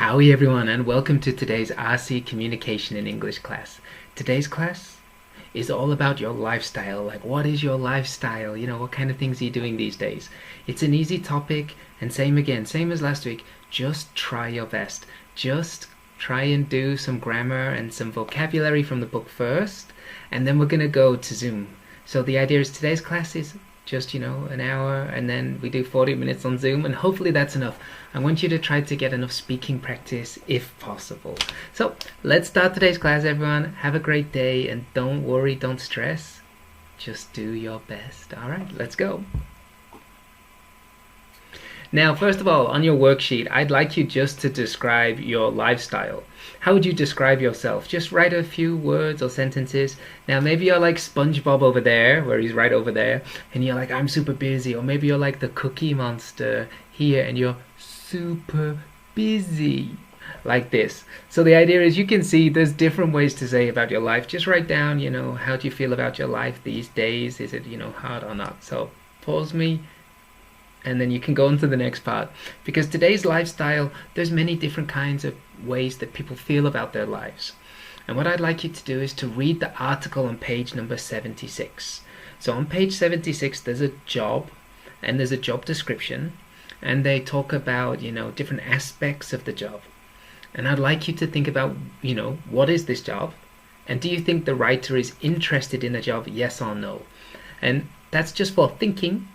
Howdy everyone, and welcome to today's RC Communication in English class. Today's class is all about your lifestyle. Like, what is your lifestyle? You know, what kind of things are you doing these days? It's an easy topic, and same as last week, just try your best. Just try and do some grammar and some vocabulary from the book first, and then we're going to go to Zoom. So the idea is today's class is just, an hour, and then we do 40 minutes on Zoom, and hopefully that's enough. I want you to try to get enough speaking practice if possible. So let's start today's class, everyone. Have a great day, and don't worry, don't stress. Just do your best. All right, let's go. Now, first of all, on your worksheet, I'd like you just to describe your lifestyle. How would you describe yourself? Just write a few words or sentences. Now, maybe you're like SpongeBob over there, where he's right over there, and you're like, I'm super busy. Or maybe you're like the Cookie Monster here, and you're super busy, like this. So the idea is you can see there's different ways to say about your life. Just write down, how do you feel about your life these days? Is it, hard or not? So pause me, and then you can go on to the next part, because today's lifestyle, there's many different kinds of ways that people feel about their lives. And what I'd like you to do is to read the article on page number 76. So on page 76 there's a job, and there's a job description, and they talk about different aspects of the job. And I'd like you to think about what is this job, and do you think the writer is interested in the job, yes or no? And that's just for thinking,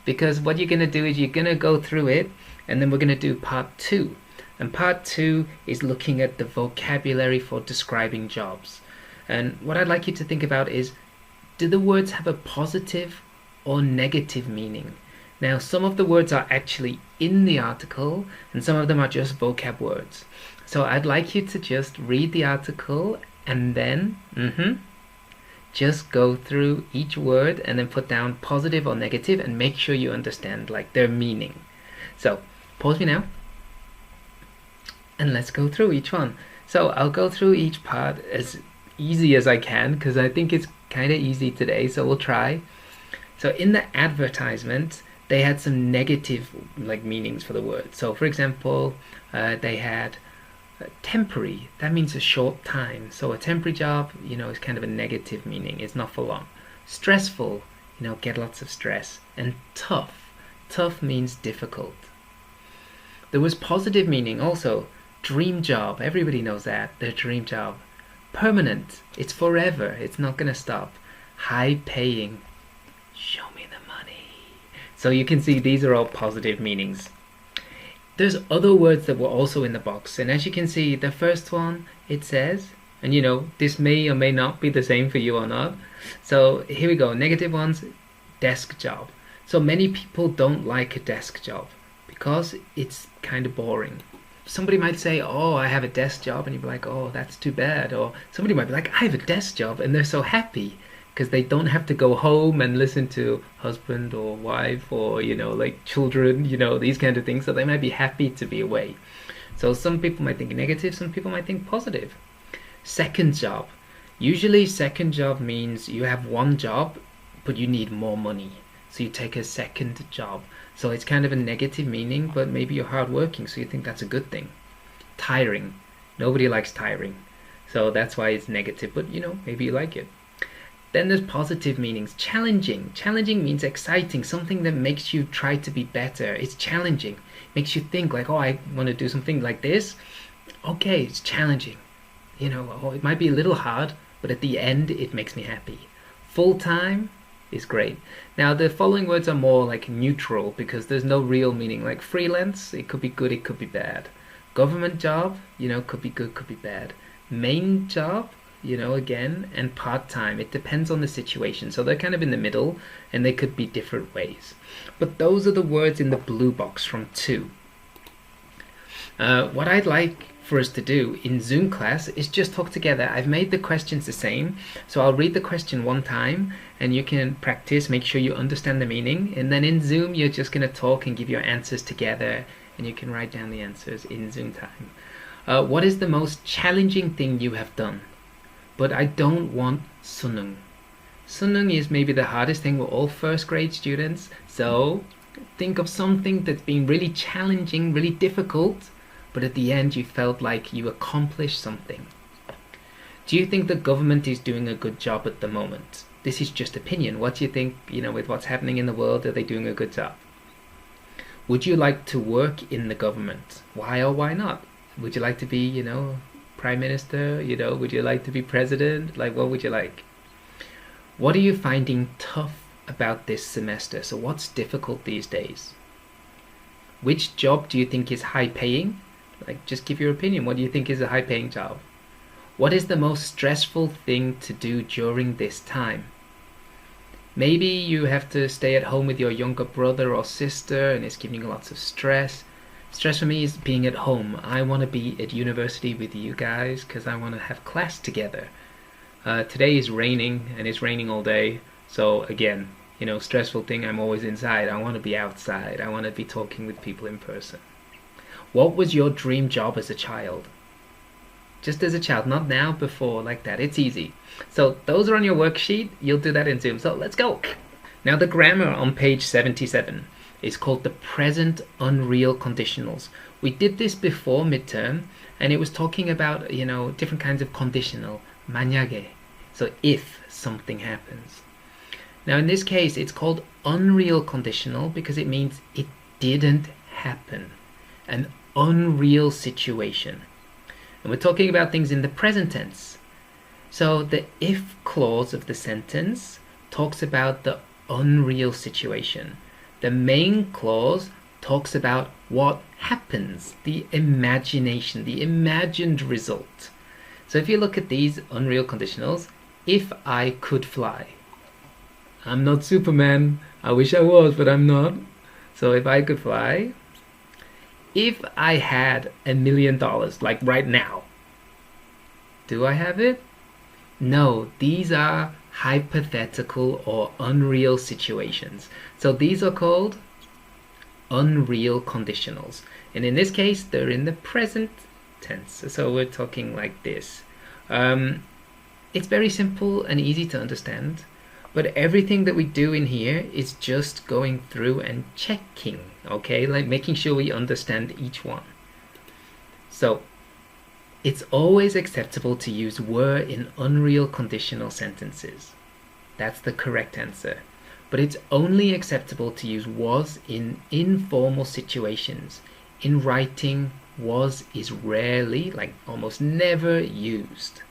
because what you're going to do is you're going to go through it, and then we're going to do part 2. And part 2 is looking at the vocabulary for describing jobs. And what I'd like you to think about is, do the words have a positive or negative meaning? Now, some of the words are actually in the article, and some of them are just vocab words. So I'd like you to just read the article, and then just go through each word and then put down positive or negative, and make sure you understand their meaning. So pause me now, and let's go through each one. So I'll go through each part as easy as I can, because I think it's kind of easy today, so we'll try. So in the advertisement, they had some negative meanings for the word. So for example, they had temporary. That means a short time. So a temporary job, is kind of a negative meaning. It's not for long. Stressful, get lots of stress. And tough. Tough means difficult. There was positive meaning also. Dream job. Everybody knows that. Their dream job. Permanent. It's forever. It's not going to stop. High paying. Show me the money. So you can see these are all positive meanings. There's other words that were also in the box, and as you can see, the first one, it says, and this may or may not be the same for you or not. So here we go, negative ones, desk job. So many people don't like a desk job because it's kind of boring. Somebody might say, oh, I have a desk job, and you'd be like, oh, that's too bad. Or somebody might be like, I have a desk job, and they're so happy because they don't have to go home and listen to husband or wife or children, these kind of things. So they might be happy to be away. So some people might think negative, some people might think positive. Second job. Usually second job means you have one job but you need more money, so you take a second job. So it's kind of a negative meaning, but maybe you're hardworking, so you think that's a good thing. Tiring. Nobody likes tiring, so that's why it's negative, but maybe you like it. Then there's positive meanings. Challenging. Challenging means exciting, something that makes you try to be better. It's challenging. Makes you think oh, I want to do something like this. Okay, it's challenging. Oh, it might be a little hard, but at the end, it makes me happy. Full-time is great. Now, the following words are more neutral, because there's no real meaning. Like freelance, it could be good, it could be bad. Government job, could be good, could be bad. Main job, again, and part-time. It depends on the situation. So they're kind of in the middle, and they could be different ways. But those are the words in the blue box from 2. What I'd like for us to do in Zoom class is just talk together. I've made the questions the same. So I'll read the question one time, and you can practice, make sure you understand the meaning. And then in Zoom, you're just going to talk and give your answers together, and you can write down the answers in Zoom time. What is the most challenging thing you have done? But I don't want sunung. Sunung is maybe the hardest thing. We're all first grade students, so think of something that's been really challenging, really difficult, but at the end you felt like you accomplished something. Do you think the government is doing a good job at the moment? This is just opinion. What do you think, with what's happening in the world, are they doing a good job? Would you like to work in the government? Why or why not? Would you like to be, prime minister? Would you like to be president? Like, what would you like? What are you finding tough about this semester? So what's difficult these days? Which job do you think is high paying? Like, just give your opinion. What do you think is a high paying job? What is the most stressful thing to do during this time? Maybe you have to stay at home with your younger brother or sister and it's giving you lots of stress. Stress for me is being at home. I want to be at university with you guys because I want to have class together. Today is raining and it's raining all day. So again, stressful thing, I'm always inside. I want to be outside. I want to be talking with people in person. What was your dream job as a child? Just as a child, not now, before, like that. It's easy. So those are on your worksheet. You'll do that in Zoom. So let's go. Now the grammar on page 77 is called the present unreal conditionals. We did this before midterm, and it was talking about, different kinds of conditional, 만약에. So if something happens. Now in this case, it's called unreal conditional because it means it didn't happen. An unreal situation. And we're talking about things in the present tense. So the if clause of the sentence talks about the unreal situation. The main clause talks about what happens, the imagination, the imagined result. So if you look at these unreal conditionals, if I could fly. I'm not Superman. I wish I was, but I'm not. So if I could fly. If I had $1 million, like right now, do I have it? No, these are hypothetical or unreal situations. So these are called unreal conditionals. And in this case, they're in the present tense. So we're talking like this. It's very simple and easy to understand. But everything that we do in here is just going through and checking, okay? Like making sure we understand each one. So, it's always acceptable to use were in unreal conditional sentences. That's the correct answer. But it's only acceptable to use was in informal situations. In writing, was is rarely, like almost never used.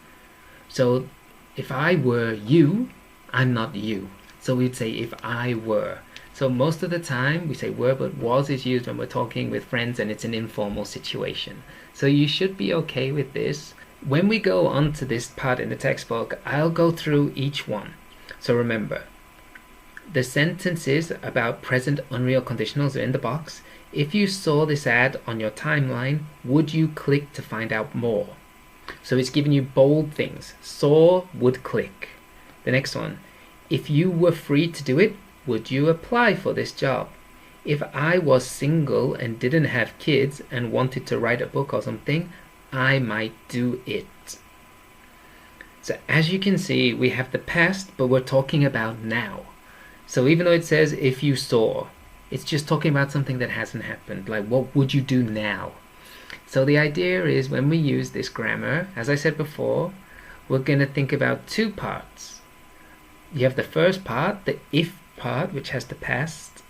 So, if I were you, I'm not you. So we'd say if I were. So most of the time we say were, but was is used when we're talking with friends and it's an informal situation. So you should be okay with this. When we go on to this part in the textbook, I'll go through each one. So remember, the sentences about present unreal conditionals are in the box. If you saw this ad on your timeline, would you click to find out more? So it's giving you bold things. Saw, would click. The next one, if you were free to do it, would you apply for this job? If I was single and didn't have kids and wanted to write a book or something, I might do it. So as you can see, we have the past, but we're talking about now. So even though it says if you saw, it's just talking about something that hasn't happened. Like what would you do now? So the idea is when we use this grammar, as I said before, we're going to think about two parts. You have the first part, the if part, which has the past,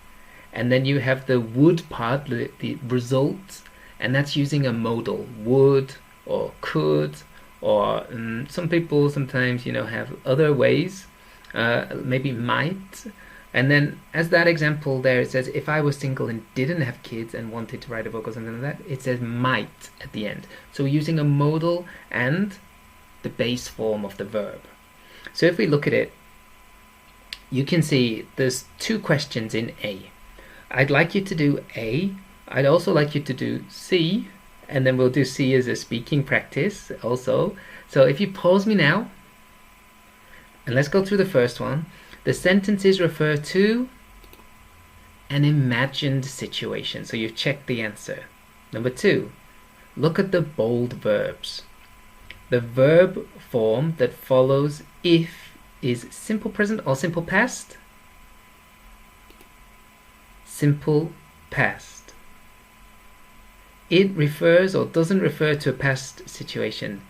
and then you have the would part, the result, and that's using a modal, would or could, or some people sometimes have other ways, maybe might. And then as that example there, it says if I was single and didn't have kids and wanted to write a book or something like that, it says might at the end. So we're using a modal and the base form of the verb. So if we look at it, you can see there's two questions in A. I'd like you to do A. I'd also like you to do C, and then we'll do C as a speaking practice also. So if you pause me now, and let's go through the first one. The sentences refer to an imagined situation. So you've checked the answer. Number 2, look at the bold verbs. The verb form that follows if is simple present or simple past? Simple past. it refers or doesn't refer to a past situation.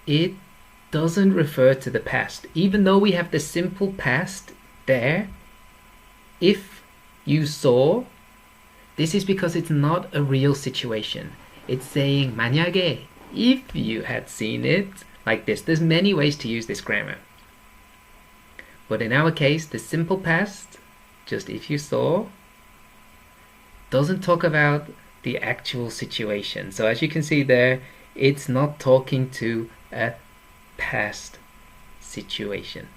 It doesn't refer to the past. Even though we have the simple past there, if you saw, this is because it's not a real situation. It's saying 만약에, if you had seen it, like this. There's many ways to use this grammar. But in our case, the simple past, just if you saw, doesn't talk about the actual situation. So as you can see there, it's not talking to a past situation.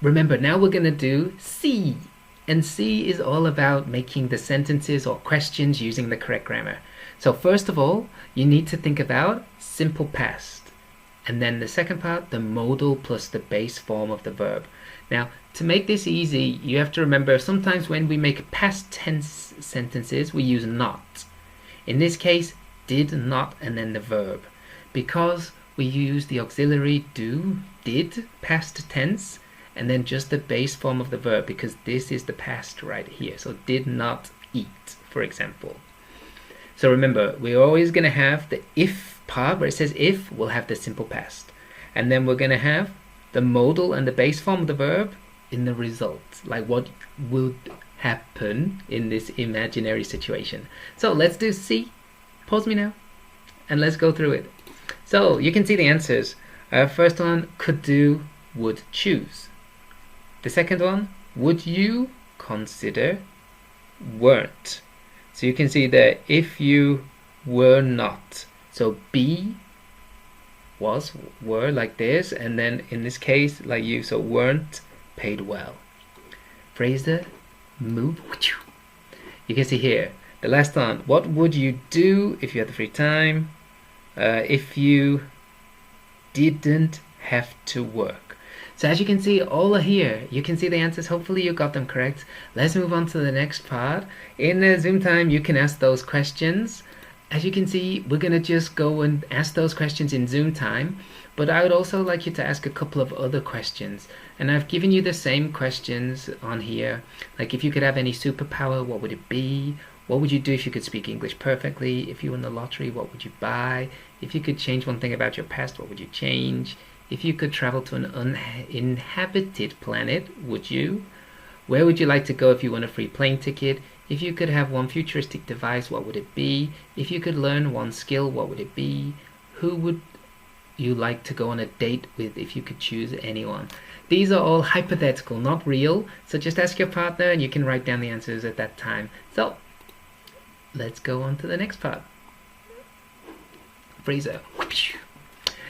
Remember, now we're going to do C. And C is all about making the sentences or questions using the correct grammar. So first of all, you need to think about simple past. And then the second part, the modal plus the base form of the verb. Now, to make this easy, you have to remember sometimes when we make past tense sentences, we use not. In this case, did not and then the verb. Because we use the auxiliary do, did, past tense, and then just the base form of the verb, because this is the past right here. So did not eat, for example. So remember, we're always going to have the if part, where it says if, we'll have the simple past. And then we're going to have the modal and the base form of the verb in the result, like what would happen in this imaginary situation. So let's do C. Pause me now, and let's go through it. So you can see the answers. First one, could do, would choose. The second one, would you consider, weren't. So you can see that if you were not. So be, was, were, like this, and then in this case, like you, so weren't paid well. Frazer, move. You can see here, the last one, what would you do if you had the free time? If you didn't have to work. So as you can see, all are here. You can see the answers. Hopefully you got them correct. Let's move on to the next part. In the Zoom time, you can ask those questions. As you can see, we're going to just go and ask those questions in Zoom time. But I would also like you to ask a couple of other questions. And I've given you the same questions on here. Like if you could have any superpower, what would it be? What would you do if you could speak English perfectly? If you won the lottery, what would you buy? If you could change one thing about your past, what would you change? If you could travel to an uninhabited planet, would you? Where would you like to go if you won a free plane ticket? If you could have one futuristic device, what would it be? If you could learn one skill, what would it be? Who would you like to go on a date with if you could choose anyone? These are all hypothetical, not real. So just ask your partner and you can write down the answers at that time. So let's go on to the next part. Frazer.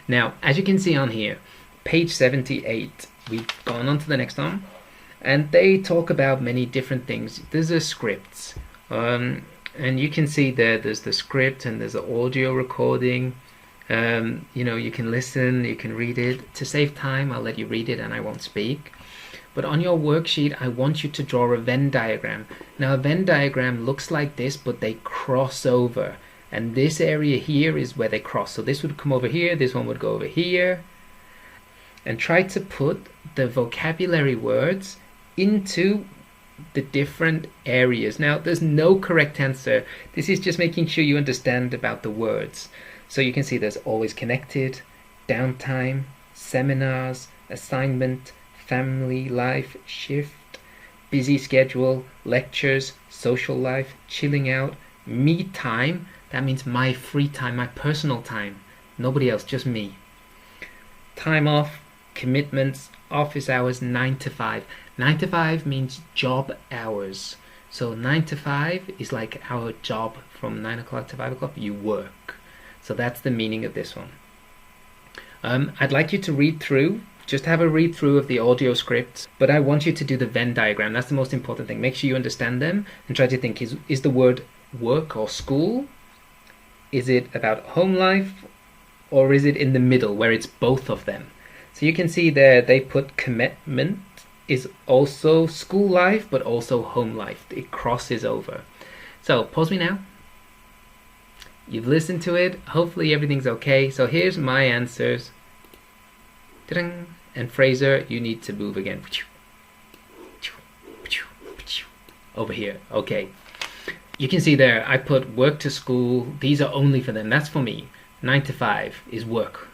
Now, as you can see on here, page 78, we've gone on to the next one, and they talk about many different things. There's a script, and you can see there's the script and there's the audio recording. You know, you can listen, you can read it. To save time, I'll let you read it and I won't speak. But on your worksheet, I want you to draw a Venn diagram. Now, a Venn diagram looks like this, but they cross over. And this area here is where they cross. So this would come over here, this one would go over here. And try to put the vocabulary words into the different areas. Now, there's no correct answer. This is just making sure you understand about the words. So you can see there's always connected, downtime, seminars, assignment, family life, shift, busy schedule, lectures, social life, chilling out, me time. That means my free time, my personal time. Nobody else, just me. Time off, commitments, office hours, 9 to 5. 9 to 5 means job hours. So 9 to 5 is like our job. From 9 o'clock to 5 o'clock, you work. So that's the meaning of this one. I'd like you to read through, just have a read through of the audio scripts, but I want you to do the Venn diagram. That's the most important thing. Make sure you understand them and try to think, is the word work or school? Is it about home life, or is it in the middle where it's both of them? So you can see there they put commitment is also school life but also home life. It crosses over. So pause me now. You've listened to it. Hopefully everything's okay. So here's my answers. Ta-dang. And Frazer, you need to move again. Over here. Okay. you can see there, I put work to school. These are only for them. That's for me. 9 to 5 is work.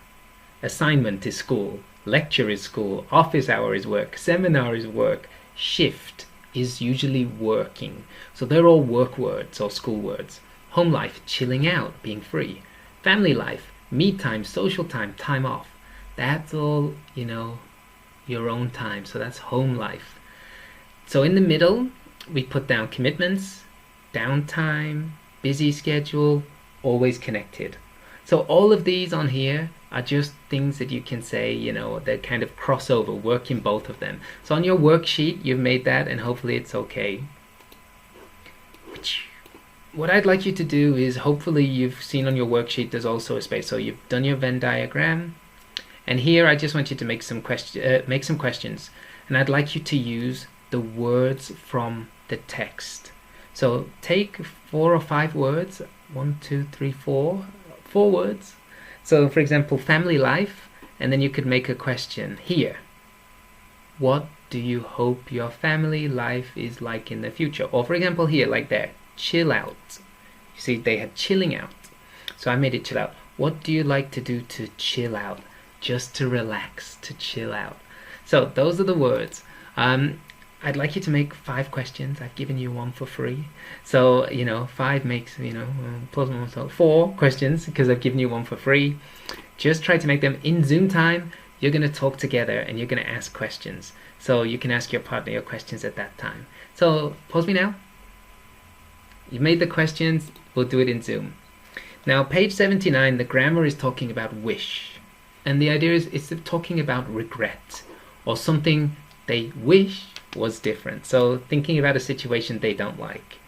Assignment is school. Lecture is school. Office hour is work. Seminar is work. Shift is usually working. So they're all work words or school words. Home life, chilling out, being free. Family life, me time, social time, time off. That's all, your own time. So that's home life. So in the middle, we put down commitments, downtime, busy schedule, always connected. So all of these on here are just things that you can say, that kind of crossover, work in both of them. So on your worksheet, you've made that, and hopefully it's okay. What I'd like you to do is, hopefully you've seen on your worksheet there's also a space. So you've done your Venn diagram, and here I just want you to make some questions, and I'd like you to use the words from the text. So take 4 or 5 words, 1, 2, 3, 4 words. So for example, family life, and then you could make a question here. What do you hope your family life is like in the future? Or for example here, like there, chill out. You see, they had chilling out. So I made it chill out. What do you like to do to chill out? Just to relax, to chill out. So those are the words. I'd like you to make 5 questions. I've given you 1 for free. So, 5 makes, plus 1, so 4 questions, because I've given you 1 for free. Just try to make them in Zoom time. You're going to talk together and you're going to ask questions. So you can ask your partner your questions at that time. So pause me now. You made the questions. We'll do it in Zoom. Now, page 79, the grammar is talking about wish. And the idea is it's talking about regret or something they wish was different. So thinking about a situation they don't like.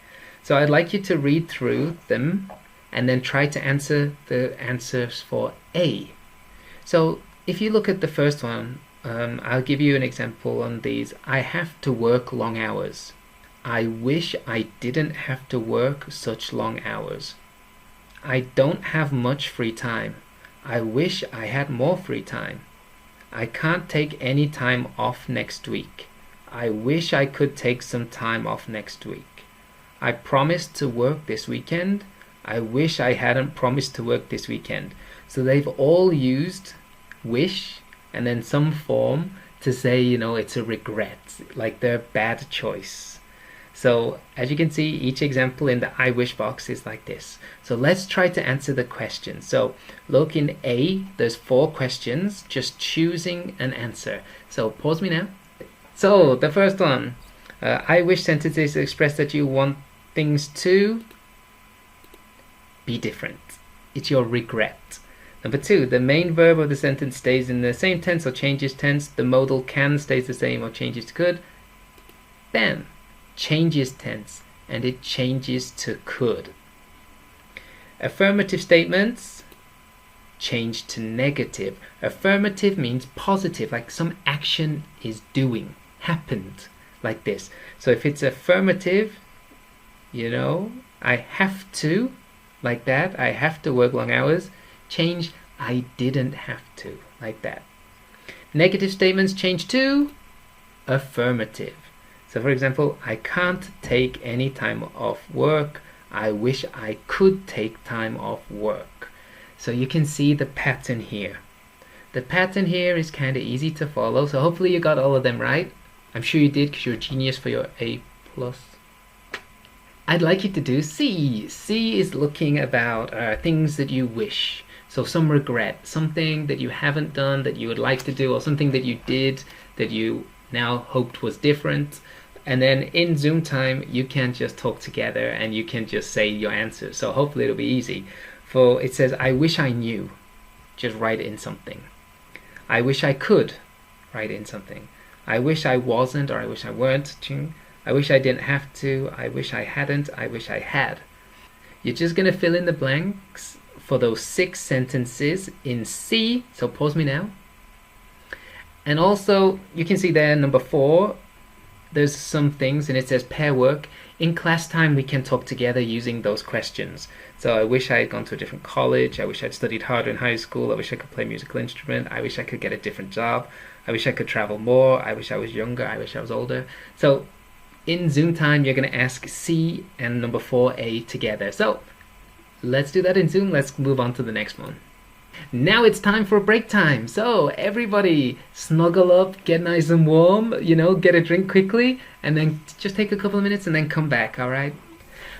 So I'd like you to read through them and then try to answer the answers for A. So if you look at the first one, I'll give you an example on these. I have to work long hours. I wish I didn't have to work such long hours. I don't have much free time. I wish I had more free time. I can't take any time off next week. I wish I could take some time off next week. I promised to work this weekend. I wish I hadn't promised to work this weekend. So they've all used wish and then some form to say, it's a regret, like their bad choice. So as you can see, each example in the I wish box is like this. So let's try to answer the question. So look in A, there's 4 questions, just choosing an answer. So pause me now. So the first one, I wish sentences express that you want things to be different. It's your regret. Number 2, the main verb of the sentence stays in the same tense or changes tense. The modal can stays the same or changes to could. Then changes tense and it changes to could. Affirmative statements change to negative. Affirmative means positive, like some action is doing, happened, like this. So if it's affirmative, I have to, like that, I have to work long hours. Change, I didn't have to, like that. Negative statements change to affirmative. So for example, I can't take any time off work. I wish I could take time off work. So you can see the pattern here. The pattern here is kind of easy to follow. So hopefully you got all of them right. I'm sure you did because you're a genius for your A+. I'd like you to do C. C is looking about things that you wish. So some regret, something that you haven't done that you would like to do, or something that you did that you now hoped was different. And then in Zoom time, you can just talk together and you can just say your answers. So hopefully it'll be easy. For it says, I wish I knew. Just write in something. I wish I could. Write in something. I wish I wasn't, or I wish I weren't. I wish I didn't have to. I wish I hadn't. I wish I had. You're just going to fill in the blanks for those 6 sentences in C. So pause me now. And also, you can see there, number 4, there's some things, and it says pair work. In class time, we can talk together using those questions. So I wish I had gone to a different college. I wish I'd studied harder in high school. I wish I could play a musical instrument. I wish I could get a different job. I wish I could travel more. I wish I was younger. I wish I was older. So in Zoom time, you're going to ask C and number 4A together. So let's do that in Zoom. Let's move on to the next one. Now it's time for break time. So everybody snuggle up, get nice and warm, get a drink quickly, and then just take a couple of minutes and then come back, all right?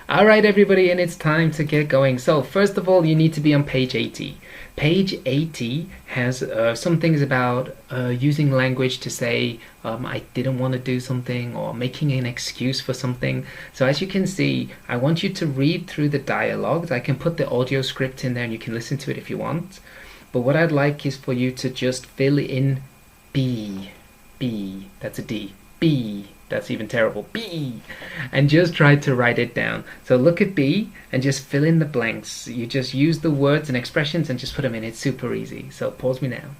All right, everybody, and it's time to get going. So first of all, you need to be on page 80. Page 80 has some things about using language to say I didn't want to do something or making an excuse for something. So as you can see, I want you to read through the dialogues. I can put the audio script in there and you can listen to it if you want. But what I'd like is for you to just fill in B. B, that's a D. B. That's even terrible. B! And just try to write it down. So look at B and just fill in the blanks. You just use the words and expressions and just put them in. It's super easy. So pause me now.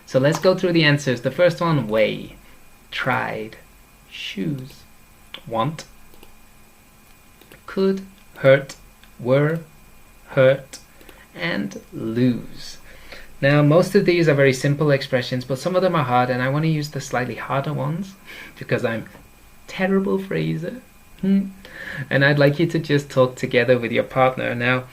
So let's go through the answers. The first one, weigh, tried, shoes, want, could, hurt, were, hurt, and lose. Now, most of these are very simple expressions, but some of them are hard, and I want to use the slightly harder ones because I'm terrible Frazer. And I'd like you to just talk together with your partner. Now,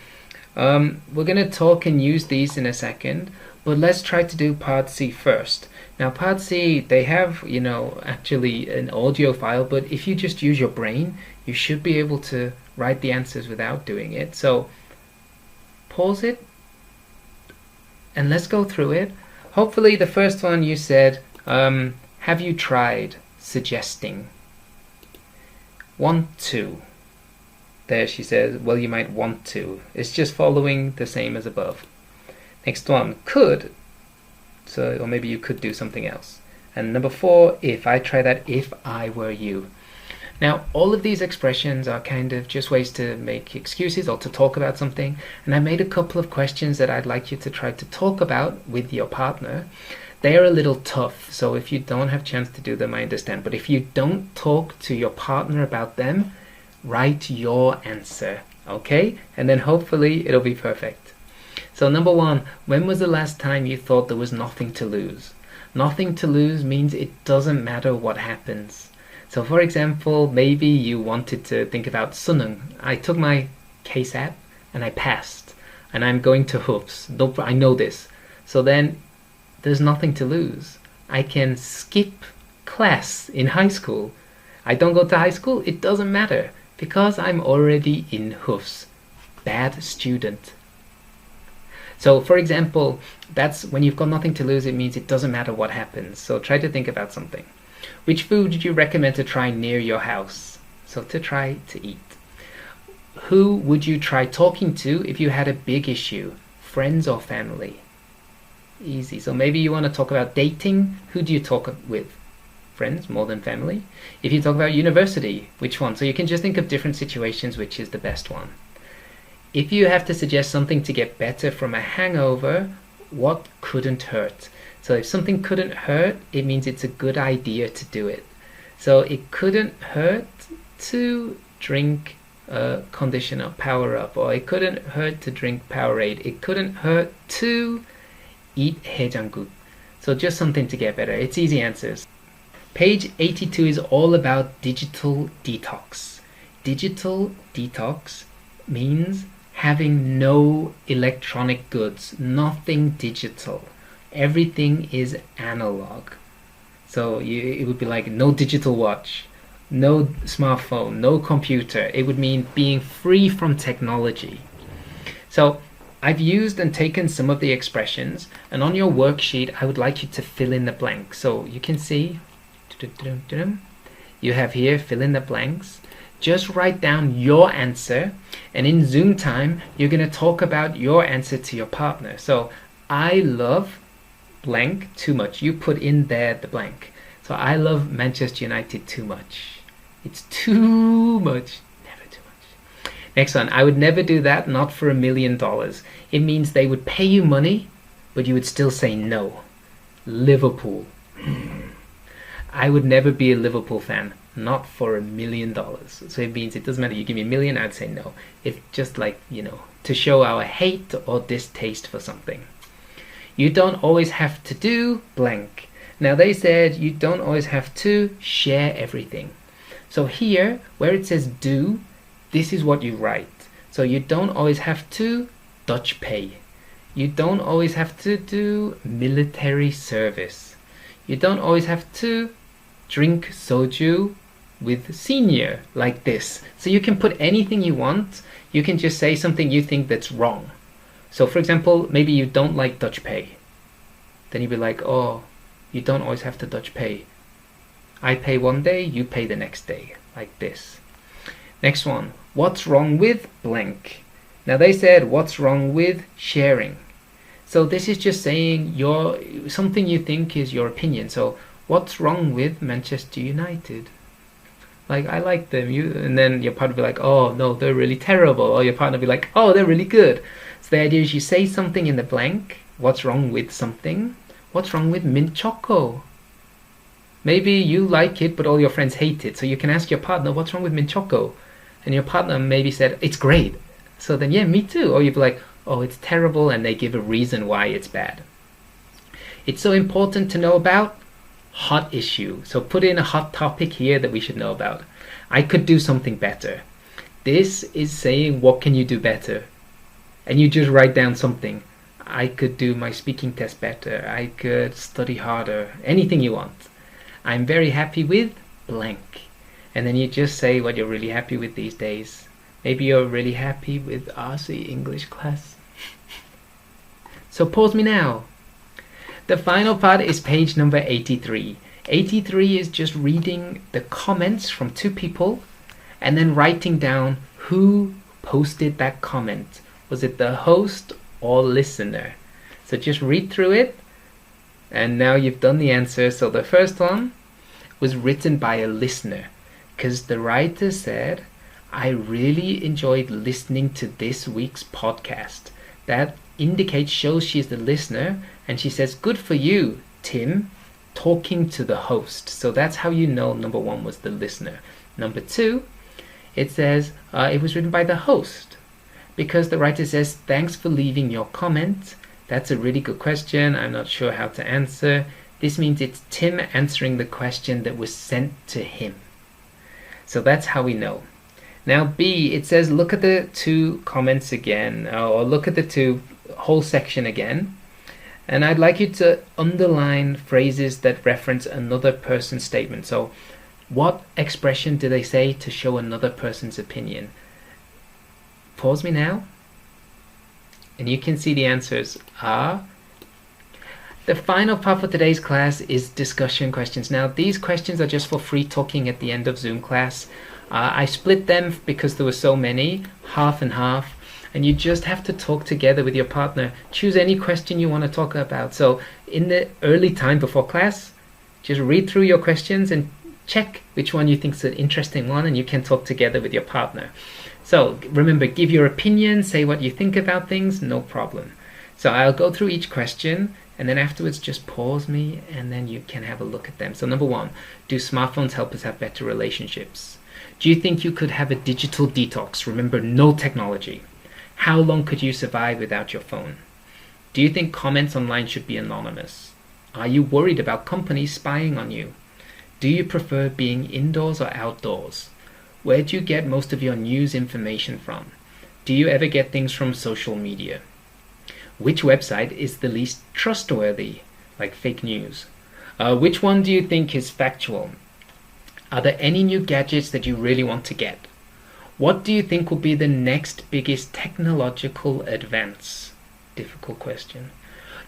we're going to talk and use these in a second, but let's try to do part C first. Now, part C, they have, actually an audio file, but if you just use your brain, you should be able to write the answers without doing it. So, pause it. And let's go through it. Hopefully the first one you said, have you tried suggesting? Want to. There she says, well, you might want to. It's just following the same as above. Next one, could. So, or maybe you could do something else. And number 4, if. I try that if I were you. Now, all of these expressions are kind of just ways to make excuses or to talk about something. And I made a couple of questions that I'd like you to try to talk about with your partner. They are a little tough, so if you don't have a chance to do them, I understand. But if you don't talk to your partner about them, write your answer, okay? And then hopefully it'll be perfect. So number 1, when was the last time you thought there was nothing to lose? Nothing to lose means it doesn't matter what happens. So for example, maybe you wanted to think about sunung. I took my KSAT and I passed, and I'm going to HUFS. I know this. So then there's nothing to lose. I can skip class in high school. I don't go to high school, it doesn't matter because I'm already in HUFS. Bad student. So for example, that's when you've got nothing to lose, it means it doesn't matter what happens. So try to think about something. Which food did you recommend to try near your house? So to try to eat. Who would you try talking to if you had a big issue? Friends or family? Easy. So maybe you want to talk about dating. Who do you talk with? Friends more than family? If you talk about university, which one? So you can just think of different situations, which is the best one. If you have to suggest something to get better from a hangover, what couldn't hurt? So if something couldn't hurt, it means it's a good idea to do it. So it couldn't hurt to drink Conditional Power Up, or it couldn't hurt to drink Powerade. It couldn't hurt to eat haejanguk. So just something to get better. It's easy answers. Page 82 is all about digital detox. Digital detox means having no electronic goods, nothing digital. Everything is analog. So it would be like no digital watch, no smartphone, no computer. It would mean being free from technology. So I've used and taken some of the expressions, and on your worksheet I would like you to fill in the blanks. So you can see you have here fill in the blanks. Just write down your answer, and in Zoom time you're going to talk about your answer to your partner. So I love blank too much. You put in there the blank. So I love Manchester United too much. It's too much. Never too much. Next one. I would never do that, not for $1 million. It means they would pay you money, but you would still say no. Liverpool. I would never be a Liverpool fan, not for $1 million. So it means it doesn't matter. You give me $1 million, I'd say no. It's just like, to show our hate or distaste for something. You don't always have to do blank. Now they said you don't always have to share everything. So here, where it says do, this is what you write. So you don't always have to Dutch pay. You don't always have to do military service. You don't always have to drink soju with senior like this. So you can put anything you want. You can just say something you think that's wrong. So for example, maybe you don't like Dutch pay. Then you'd be like, oh, you don't always have to Dutch pay. I pay one day, you pay the next day, like this. Next one, what's wrong with blank? Now they said, what's wrong with sharing? So this is just saying something you think is your opinion. So what's wrong with Manchester United? Like, I like them. And then your partner will be like, oh no, they're really terrible. Or your partner will be like, oh, they're really good. So the idea is you say something in the blank. What's wrong with something? What's wrong with mint choco? Maybe you like it, but all your friends hate it. So you can ask your partner, what's wrong with mint choco? And your partner maybe said, it's great. So then, yeah, me too. Or you'd be like, oh, it's terrible, and they give a reason why it's bad. It's so important to know about hot issue. So put in a hot topic here that we should know about. I could do something better. This is saying, what can you do better? And you just write down something. I could do my speaking test better. I could study harder. Anything you want. I'm very happy with blank. And then you just say what you're really happy with these days. Maybe you're really happy with RC English class. So pause me now. The final part is page number 83. 83 is just reading the comments from two people and then writing down who posted that comment. Was it the host or listener? So just read through it, and now you've done the answer. So the first one was written by a listener, because the writer said, I really enjoyed listening to this week's podcast. That shows she's the listener, and she says, good for you, Tim, talking to the host. So that's how you know number one was the listener. Number two, it says it was written by the host, because the writer says, thanks for leaving your comment. That's a really good question. I'm not sure how to answer. This means it's Tim answering the question that was sent to him. So that's how we know. Now B, it says look at the two comments again, or look at the whole section again. And I'd like you to underline phrases that reference another person's statement. So what expression do they say to show another person's opinion? Pause me now. And you can see the answers are. The final part for today's class is discussion questions. Now these questions are just for free talking at the end of Zoom class. I split them because there were so many, half and half, and you just have to talk together with your partner. Choose any question you want to talk about. So in the early time before class, just read through your questions and check which one you think is an interesting one, and you can talk together with your partner. So remember, give your opinion, say what you think about things, no problem. So I'll go through each question, and then afterwards just pause me, and then you can have a look at them. So number one, do smartphones help us have better relationships? Do you think you could have a digital detox? Remember, no technology. How long could you survive without your phone? Do you think comments online should be anonymous? Are you worried about companies spying on you? Do you prefer being indoors or outdoors? Where do you get most of your news information from? Do you ever get things from social media? Which website is the least trustworthy, like fake news? Which one do you think is factual? Are there any new gadgets that you really want to get? What do you think will be the next biggest technological advance? Difficult question.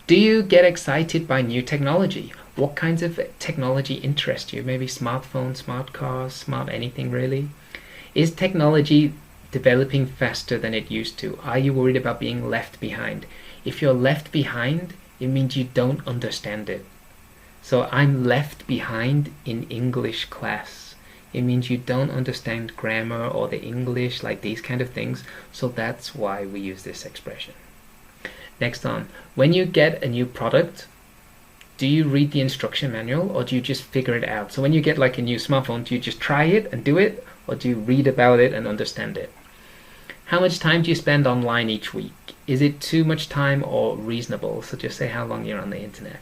Do you get excited by new technology? What kinds of technology interest you? Maybe smartphones, smart cars, smart anything really? Is technology developing faster than it used to? Are you worried about being left behind? If you're left behind, it means you don't understand it. So I'm left behind in English class. It means you don't understand grammar or the English, like these kind of things. So that's why we use this expression. Next on, when you get a new product, do you read the instruction manual or do you just figure it out? So when you get like a new smartphone, do you just try it and do it, or do you read about it and understand it? How much time do you spend online each week? Is it too much time or reasonable? So just say how long you're on the internet.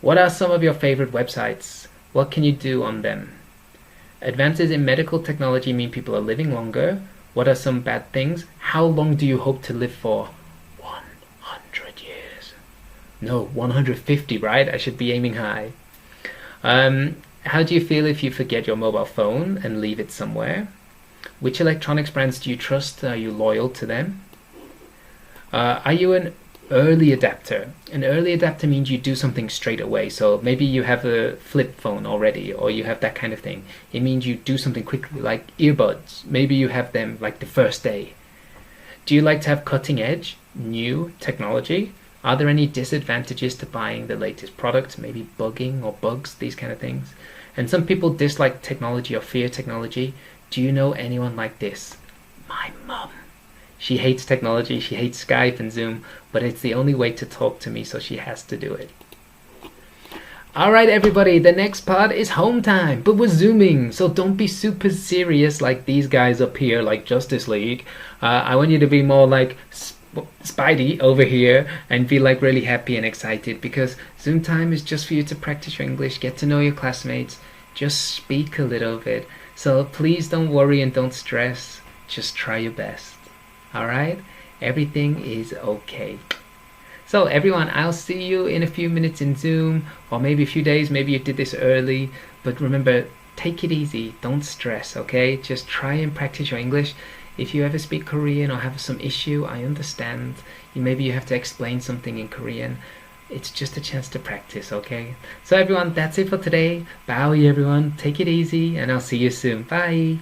What are some of your favorite websites? What can you do on them? Advances in medical technology mean people are living longer. What are some bad things? How long do you hope to live for? 100 years. No, 150, right? I should be aiming high. How do you feel if you forget your mobile phone and leave it somewhere? Which electronics brands do you trust? Are you loyal to them? Are you an early adapter? An early adapter means you do something straight away. So maybe you have a flip phone already, or you have that kind of thing. It means you do something quickly, like earbuds. Maybe you have them like the first day. Do you like to have cutting edge, new technology? Are there any disadvantages to buying the latest product? Maybe bugging or bugs, these kind of things. And some people dislike technology or fear technology. Do you know anyone like this? My mum. She hates technology, she hates Skype and Zoom, but it's the only way to talk to me, so she has to do it. Alright everybody, the next part is home time, but we're zooming, so don't be super serious like these guys up here, like Justice League. I want you to be more like Spidey over here and be like really happy and excited, because Zoom time is just for you to practice your English, get to know your classmates, just speak a little bit. So please don't worry and don't stress, just try your best. Alright? Everything is okay. So everyone, I'll see you in a few minutes in Zoom, or maybe a few days, maybe you did this early, but remember, take it easy, don't stress, okay? Just try and practice your English. If you ever speak Korean or have some issue, I understand. Maybe you have to explain something in Korean. It's just a chance to practice, okay? So everyone, that's it for today. Bye everyone, take it easy, and I'll see you soon. Bye!